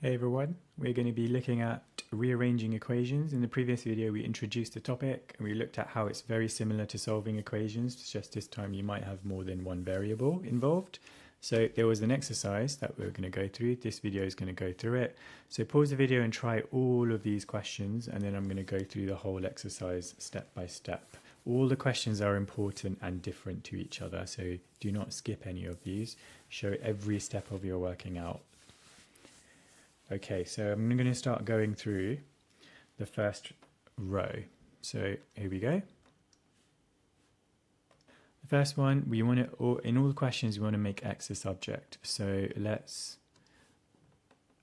Hey everyone, we're going to be looking at rearranging equations. In the previous video we introduced the topic and we looked at how it's very similar to solving equations, just this time you might have more than one variable involved. So there was an exercise that we were going to go through. This video is going to go through it. So pause the video and try all of these questions and then I'm going to go through the whole exercise step by step. All the questions are important and different to each other, so do not skip any of these. Show every step of your working out. Okay, so I'm going to start going through the first row. So here we go. The first one, we want to, in all the questions, we want to make x a subject. So let's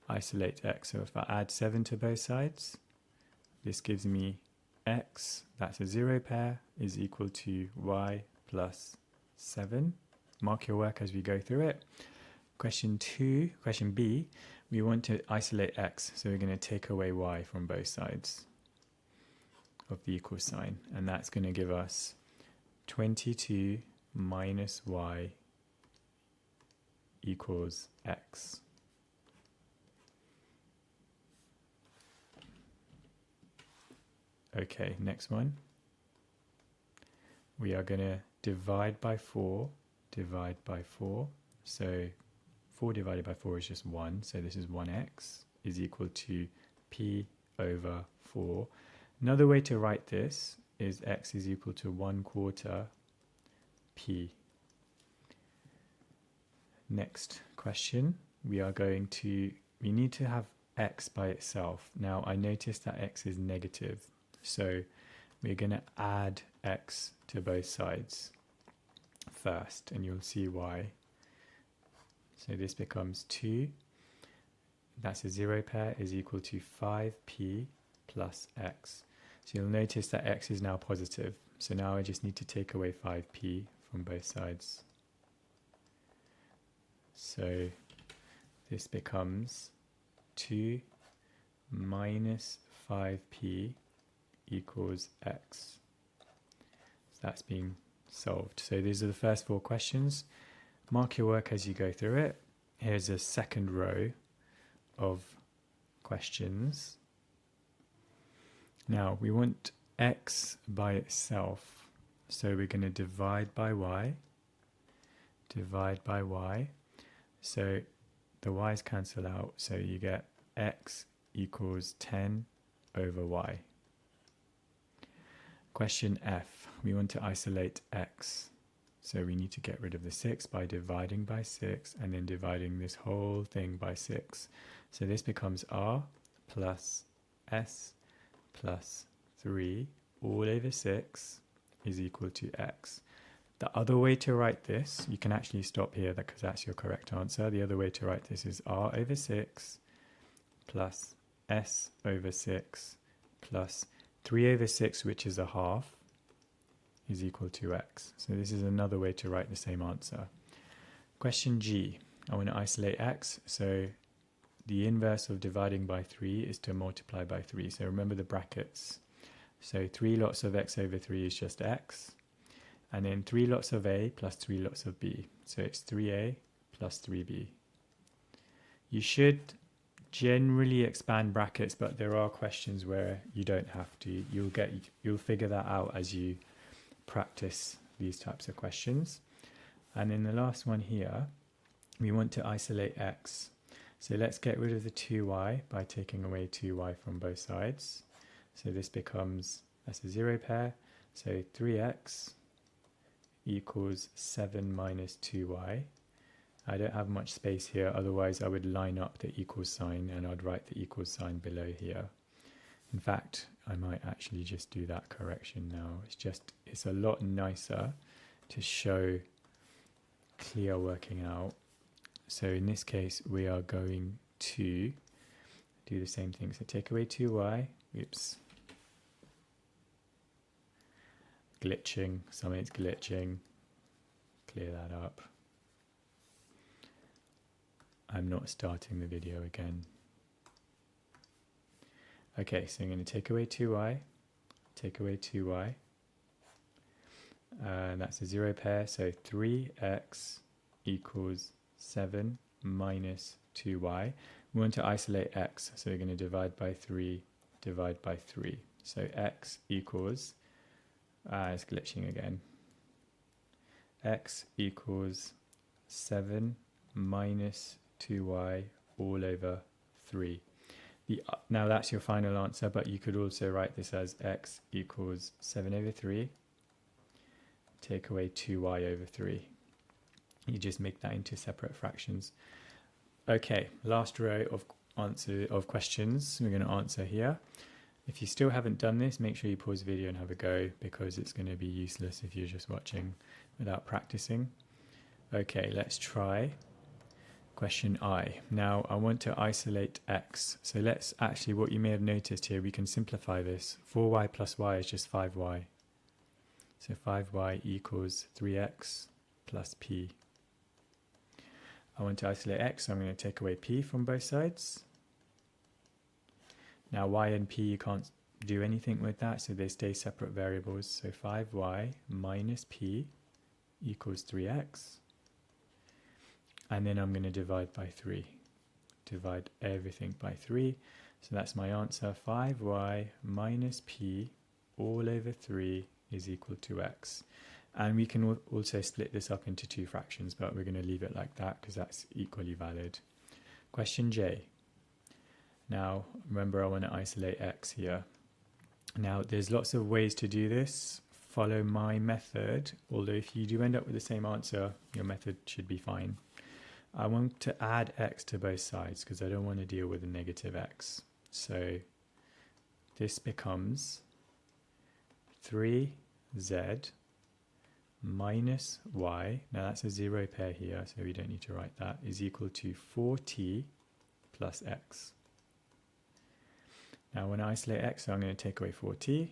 isolate x. So if I add 7 to both sides, this gives me x, that's a 0 pair, is equal to y plus 7. Mark your work as we go through it. Question B, we want to isolate x, so we're going to take away y from both sides of the equal sign, and that's going to give us 22 minus y equals x. Okay, next one. We are going to divide by 4, so 4 divided by 4 is just 1, so this is 1x is equal to p over 4. Another way to write this is x is equal to 1/4 p. Next question, we need to have x by itself. Now I notice that x is negative, so we're going to add x to both sides first, and you'll see why. So this becomes 2, that's a 0 pair, is equal to 5p plus x. So you'll notice that x is now positive. So now I just need to take away 5p from both sides. So this becomes 2 minus 5p equals x. So that's being solved. So these are the first 4 questions. Mark your work as you go through it. Here's a second row of questions. Now we want x by itself, so we're going to divide by y, so the y's cancel out, so you get x equals 10 over y. Question F, we want to isolate x. So we need to get rid of the 6 by dividing by 6 and then dividing this whole thing by 6. So this becomes r plus s plus 3 all over 6 is equal to x. The other way to write this, you can actually stop here because that's your correct answer. The other way to write this is r over 6 plus s over 6 plus 3 over 6, which is a half, is equal to x. So this is another way to write the same answer. Question G, I want to isolate x, so the inverse of dividing by 3 is to multiply by 3. So remember the brackets. So 3 lots of x over 3 is just x, and then 3 lots of a plus 3 lots of b. So it's 3a plus 3b. You should generally expand brackets, but there are questions where you don't have to. You'll figure that out as you practice these types of questions. And in the last one here, we want to isolate x. So let's get rid of the 2y by taking away 2y from both sides. So this becomes, that's a 0 pair, so 3x equals 7 minus 2y. I don't have much space here, otherwise I would line up the equal sign and I'd write the equal sign below here. In fact, I might actually just do that correction now. It's a lot nicer to show clear working out. So in this case, we are going to do the same thing. So take away 2y, oops, glitching, something's glitching, clear that up. I'm not starting the video again. Okay, so I'm going to take away 2y, and that's a 0 pair, so 3x equals 7 minus 2y. we want to isolate x, so we're going to divide by 3, divide by 3. So x equals, it's glitching again, x equals 7 minus 2y all over 3. Now that's your final answer, but you could also write this as x equals 7 over 3, take away 2y over 3. You just make that into separate fractions. Okay, last row of questions we're going to answer here. If you still haven't done this, make sure you pause the video and have a go, because it's going to be useless if you're just watching without practicing. Okay, let's try question I. Now I want to isolate x. So let's actually, what you may have noticed here, we can simplify this. 4y plus y is just 5y. So 5y equals 3x plus p. I want to isolate x, so I'm going to take away p from both sides. Now y and p, you can't do anything with that, so they stay separate variables. So 5y minus p equals 3x. And then I'm going to divide by 3. Divide everything by 3. So that's my answer. 5y minus p all over 3 is equal to x. And we can also split this up into two fractions, but we're going to leave it like that because that's equally valid. Question J. Now, remember, I want to isolate x here. Now, there's lots of ways to do this. Follow my method, although if you do end up with the same answer, your method should be fine. I want to add x to both sides because I don't want to deal with a negative x. So this becomes 3z minus y, now that's a zero pair here, so we don't need to write that, is equal to 4t plus x. Now when I isolate x, so I'm going to take away 4t.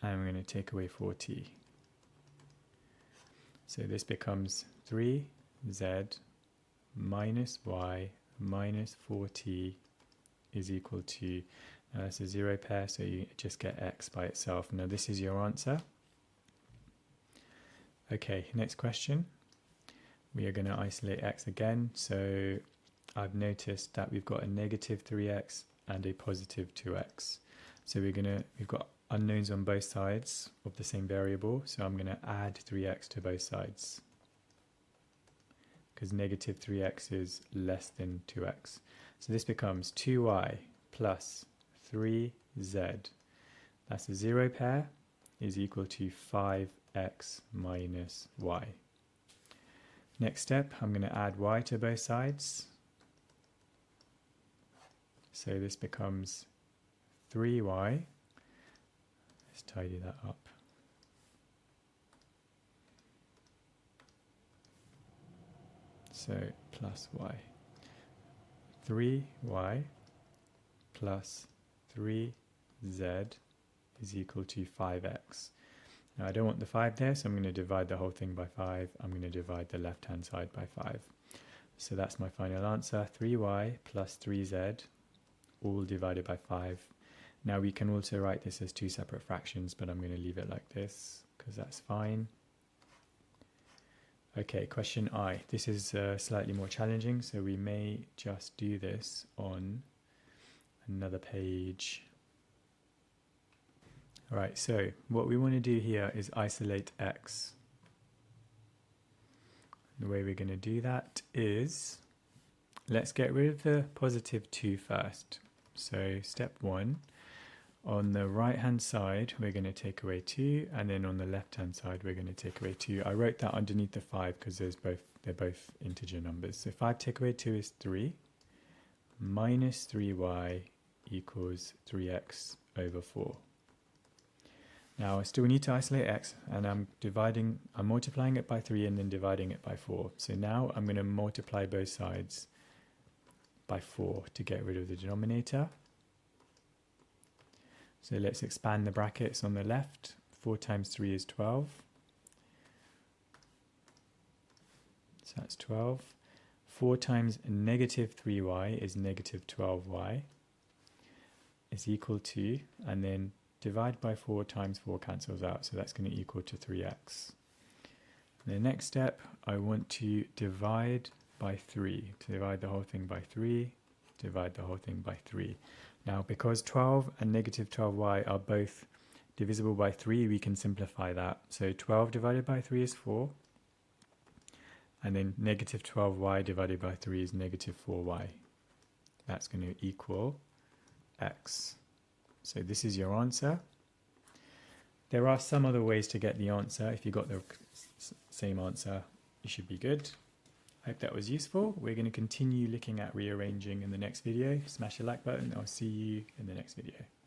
And I'm going to take away 4t. So this becomes 3z minus y minus 4t is equal to, now that's a zero pair, so you just get x by itself. Now this is your answer. Okay, next question. We are going to isolate x again. So I've noticed that we've got a negative 3x and a positive 2x. So we've got unknowns on both sides of the same variable. So I'm going to add 3x to both sides, because negative 3x is less than 2x. So this becomes 2y plus 3z, that's a zero pair, is equal to 5x minus y. Next step, I'm going to add y to both sides. So this becomes 3y. Let's tidy that up. So plus y. 3y plus 3z is equal to 5x. Now I don't want the 5 there, so I'm going to divide the whole thing by 5. I'm going to divide the left hand side by 5. So that's my final answer, 3y plus 3z, all divided by 5. Now we can also write this as two separate fractions, but I'm going to leave it like this because that's fine. Okay, question I. This is slightly more challenging, so we may just do this on another page. Alright, so what we want to do here is isolate x. The way we're going to do that is, let's get rid of the positive 2 first. So step 1, on the right hand side we're going to take away 2, and then on the left hand side we're going to take away 2. I wrote that underneath the 5 because they're both integer numbers. So 5 take away 2 is 3, minus 3y equals 3x over 4. Now I still need to isolate x, and I'm multiplying it by 3 and then dividing it by 4. So now I'm going to multiply both sides by 4 to get rid of the denominator. So let's expand the brackets on the left. 4 times 3 is 12. So that's 12. 4 times negative 3y is negative 12y is equal to, and then divide by 4 times 4 cancels out, so that's going to equal to 3x. The next step, I want to divide by 3. To divide the whole thing by 3, divide the whole thing by 3. Now, because 12 and negative 12y are both divisible by 3, we can simplify that. So 12 divided by 3 is 4. And then negative 12y divided by 3 is negative 4y. That's going to equal x. So this is your answer. There are some other ways to get the answer. If you got the same answer, you should be good. I hope that was useful. We're going to continue looking at rearranging in the next video. Smash the like button. I'll see you in the next video.